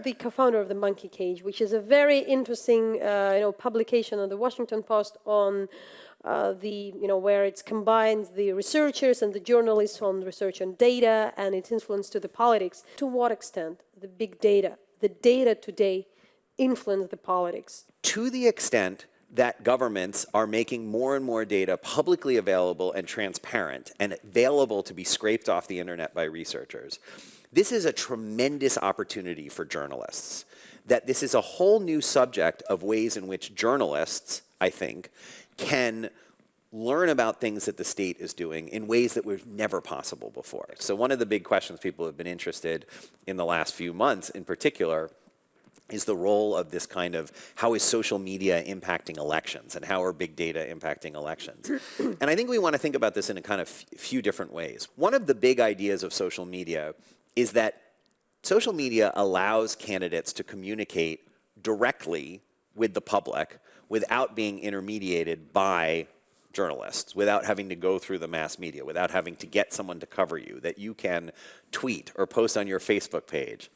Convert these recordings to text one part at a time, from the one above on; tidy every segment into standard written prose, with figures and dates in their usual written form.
the co-founder of the Monkey Cage, which is a very interesting, publication on the Washington Post on where it's combined the researchers and the journalists on research on data and its influence to the politics. To what extent the big data, the data today, influence the politics? To the extent that governments are making more and more data publicly available and transparent and available to be scraped off the internet by researchers. This is a tremendous opportunity for journalists. That this is a whole new subject of ways in which journalists, I think, can learn about things that the state is doing in ways that were never possible before. So one of the big questions people have been interested in the last few months in particular is the role of this kind of, how is social media impacting elections and how are big data impacting elections? And I think we want to think about this in a kind of few different ways. One of the big ideas of social media is that social media allows candidates to communicate directly with the public without being intermediated by journalists, without having to go through the mass media, without having to get someone to cover you, that you can tweet or post on your Facebook page.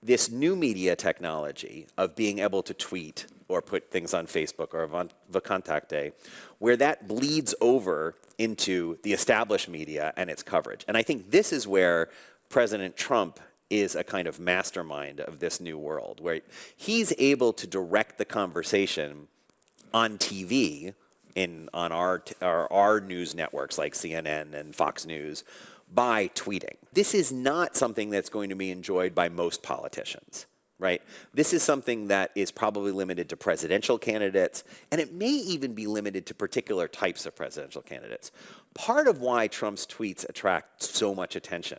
This new media technology of being able to tweet or put things on Facebook or Vkontakte, where that bleeds over into the established media and its coverage. And I think this is where President Trump is a kind of mastermind of this new world, where he's able to direct the conversation on TV, on our news networks like CNN and Fox News, by tweeting. This is not something that's going to be enjoyed by most politicians, right? This is something that is probably limited to presidential candidates, and it may even be limited to particular types of presidential candidates. Part of why Trump's tweets attract so much attention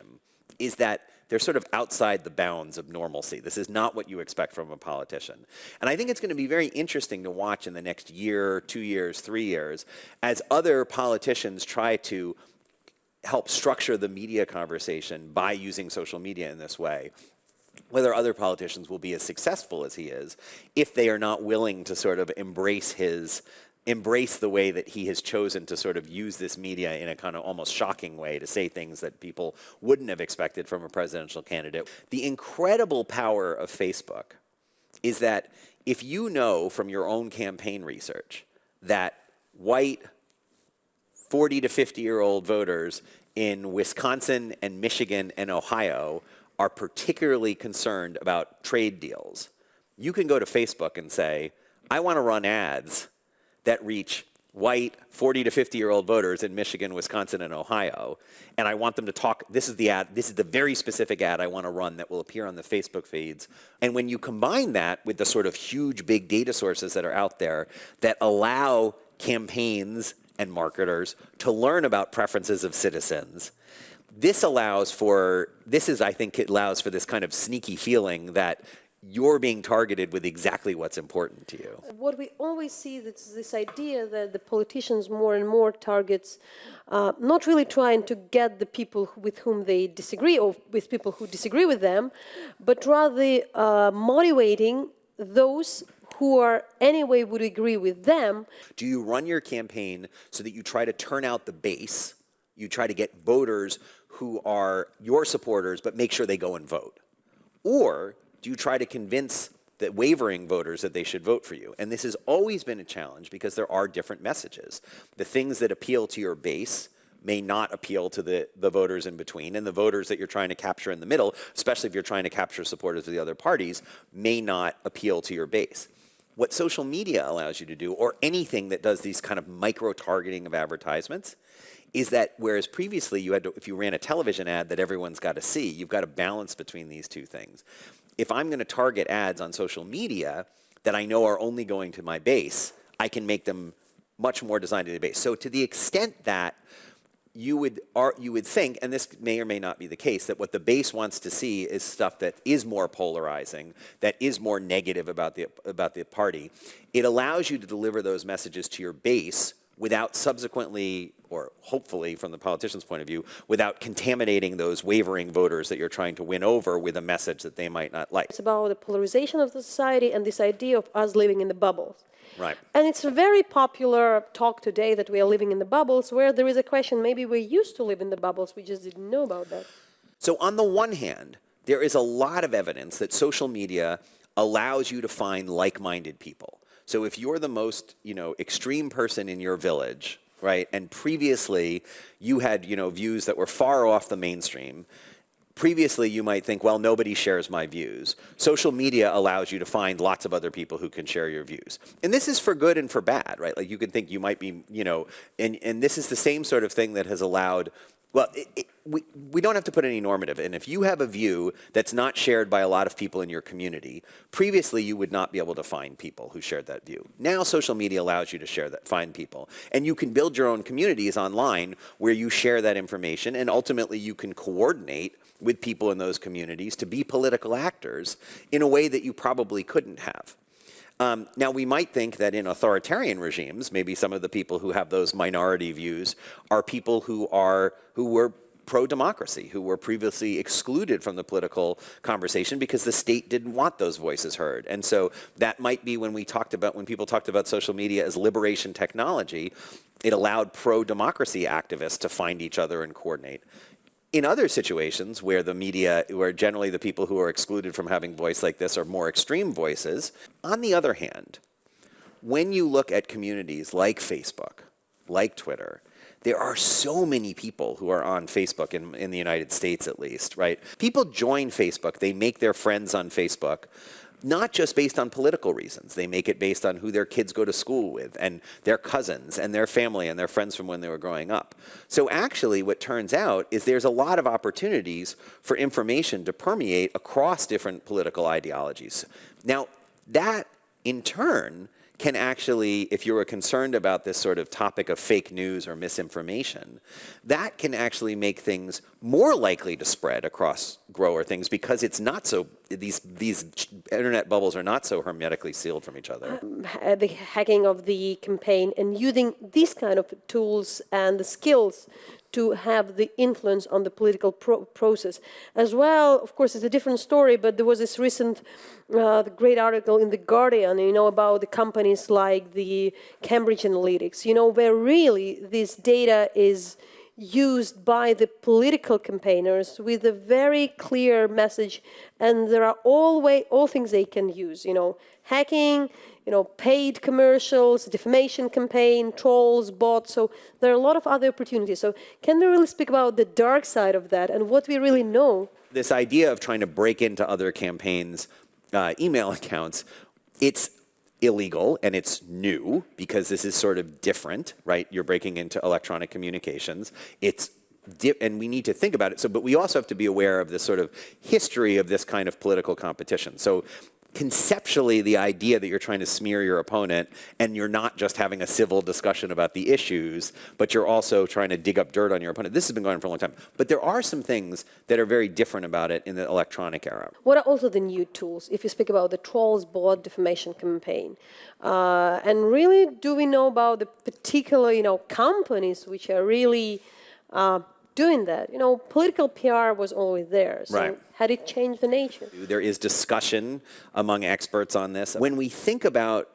is that they're sort of outside the bounds of normalcy. This is not what you expect from a politician. And I think it's going to be very interesting to watch in the next year, 2 years, 3 years, as other politicians try to help structure the media conversation by using social media in this way, whether other politicians will be as successful as he is if they are not willing to sort of embrace the way that he has chosen to sort of use this media in a kind of almost shocking way to say things that people wouldn't have expected from a presidential candidate. The incredible power of Facebook is that if you know from your own campaign research that white 40 to 50-year-old voters in Wisconsin and Michigan and Ohio are particularly concerned about trade deals, you can go to Facebook and say, I want to run ads that reach white 40 to 50-year-old voters in Michigan, Wisconsin, and Ohio, and I want them to talk, this is the ad, this is the very specific ad I want to run that will appear on the Facebook feeds. And when you combine that with the sort of huge big data sources that are out there that allow campaigns and marketers to learn about preferences of citizens, I think it allows for this kind of sneaky feeling that you're being targeted with exactly what's important to you. What we always see is this idea that the politicians more and more targets not really trying to get the people with whom they disagree or with people who disagree with them, but rather motivating those who are anyway would agree with them. Do you run your campaign so that you try to turn out the base, you try to get voters who are your supporters but make sure they go and vote? Or do you try to convince the wavering voters that they should vote for you? And this has always been a challenge because there are different messages. The things that appeal to your base may not appeal to the voters in between, and the voters that you're trying to capture in the middle, especially if you're trying to capture supporters of the other parties, may not appeal to your base. What social media allows you to do, or anything that does these kind of micro-targeting of advertisements, is that whereas previously you had to, if you ran a television ad that everyone's got to see, you've got to balance between these two things. If I'm going to target ads on social media that I know are only going to my base, I can make them much more designed to the base. So to the extent that you would think, and this may or may not be the case, that what the base wants to see is stuff that is more polarizing, that is more negative about the party. It allows you to deliver those messages to your base without subsequently, or hopefully from the politician's point of view, without contaminating those wavering voters that you're trying to win over with a message that they might not like. It's about the polarization of the society and this idea of us living in the bubbles. Right. And it's a very popular talk today that we are living in the bubbles, where there is a question, maybe we used to live in the bubbles, we just didn't know about that. So on the one hand, there is a lot of evidence that social media allows you to find like-minded people. So if you're the most, extreme person in your village, right, and previously you had, views that were far off the mainstream, previously you might think, well, nobody shares my views. Social media allows you to find lots of other people who can share your views. And this is for good and for bad, right? Like you can think you might be, and this is the same sort of thing that has allowed, well, we don't have to put any normative in. If you have a view that's not shared by a lot of people in your community, previously you would not be able to find people who shared that view. Now social media allows you to find people. And you can build your own communities online where you share that information, and ultimately you can coordinate with people in those communities to be political actors in a way that you probably couldn't have. Now, we might think that in authoritarian regimes, maybe some of the people who have those minority views are people who were pro-democracy, who were previously excluded from the political conversation because the state didn't want those voices heard. And so that might be when people talked about social media as liberation technology, it allowed pro-democracy activists to find each other and coordinate. In other situations where where generally the people who are excluded from having voice like this are more extreme voices, on the other hand, when you look at communities like Facebook, like Twitter, there are so many people who are on Facebook, in the United States at least, right? People join Facebook, they make their friends on Facebook, not just based on political reasons. They make it based on who their kids go to school with, and their cousins, and their family, and their friends from when they were growing up. So actually, what turns out is there's a lot of opportunities for information to permeate across different political ideologies. Now, that, in turn, can actually, if you're concerned about this sort of topic of fake news or misinformation, that can actually make things more likely to spread across grower things because it's not so, these internet bubbles are not so hermetically sealed from each other. The hacking of the campaign and using these kind of tools and the skills to have the influence on the political process. As well, of course, it's a different story, but there was this recent the great article in The Guardian, about the companies like the Cambridge Analytics, where really this data is used by the political campaigners with a very clear message, and there are all things they can use, hacking, paid commercials, defamation campaign, trolls, bots, so there are a lot of other opportunities. So can we really speak about the dark side of that and what we really know? This idea of trying to break into other campaigns' email accounts, it's illegal and it's new because this is sort of different, right? You're breaking into electronic communications. And we need to think about it. But we also have to be aware of this sort of history of this kind of political competition. So conceptually, the idea that you're trying to smear your opponent and you're not just having a civil discussion about the issues, but you're also trying to dig up dirt on your opponent. This has been going on for a long time. But there are some things that are very different about it in the electronic era. What are also the new tools, if you speak about the trolls, bot, defamation campaign? And really, do we know about the particular, companies which are really doing that? Political PR was always there. So right. Had it changed the nature? There is discussion among experts on this. When we think about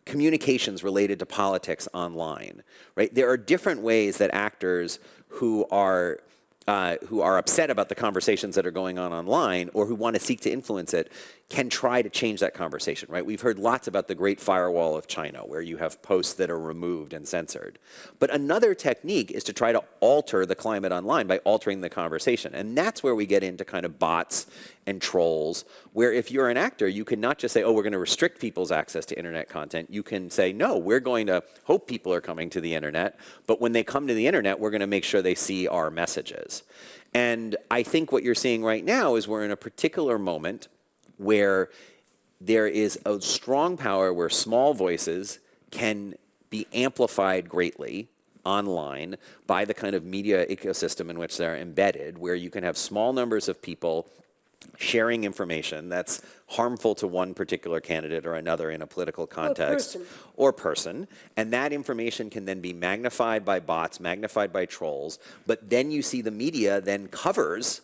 communications related to politics online, right, there are different ways that actors who are upset about the conversations that are going on online or who want to seek to influence it can try to change that conversation, right? We've heard lots about the Great Firewall of China, where you have posts that are removed and censored. But another technique is to try to alter the climate online by altering the conversation. And that's where we get into kind of bots and trolls, where if you're an actor, you can not just say, oh, we're going to restrict people's access to internet content. You can say, no, we're going to hope people are coming to the internet, but when they come to the internet, we're going to make sure they see our messages. And I think what you're seeing right now is we're in a particular moment where there is a strong power where small voices can be amplified greatly online by the kind of media ecosystem in which they're embedded, where you can have small numbers of people sharing information that's harmful to one particular candidate or another in a political context or person, and that information can then be magnified by bots, magnified by trolls, but then you see the media then covers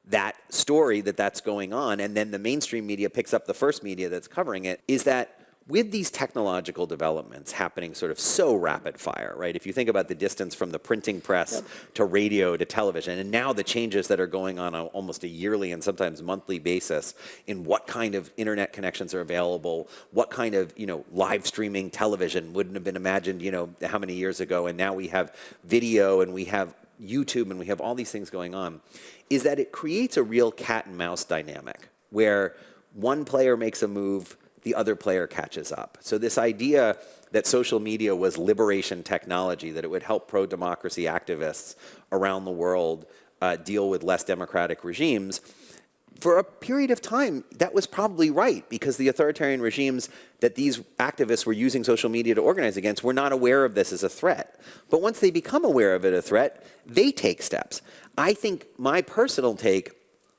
that story that's going on, and then the mainstream media picks up the first media that's covering it. Is that with these technological developments happening sort of so rapid fire, right? If you think about the distance from the printing press to radio to television, and now the changes that are going on almost a yearly and sometimes monthly basis in what kind of internet connections are available, what kind of, live streaming television wouldn't have been imagined, how many years ago, and now we have video and we have YouTube and we have all these things going on, is that it creates a real cat and mouse dynamic where one player makes a move, the other player catches up. So this idea that social media was liberation technology, that it would help pro-democracy activists around the world deal with less democratic regimes, for a period of time, that was probably right, because the authoritarian regimes that these activists were using social media to organize against were not aware of this as a threat. But once they become aware of it as a threat, they take steps. I think my personal take,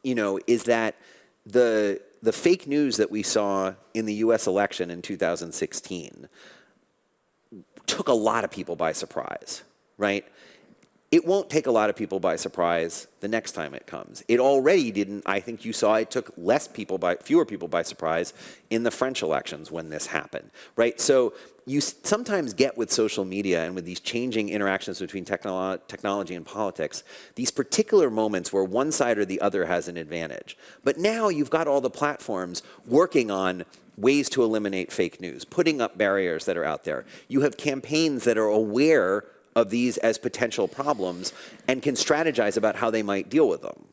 is that the fake news that we saw in the US election in 2016 took a lot of people by surprise, right? It won't take a lot of people by surprise the next time it comes. It already didn't. I think you saw it took fewer people by surprise in the French elections when this happened, right? So you sometimes get with social media and with these changing interactions between technology and politics, these particular moments where one side or the other has an advantage. But now you've got all the platforms working on ways to eliminate fake news, putting up barriers that are out there. You have campaigns that are aware of these as potential problems and can strategize about how they might deal with them.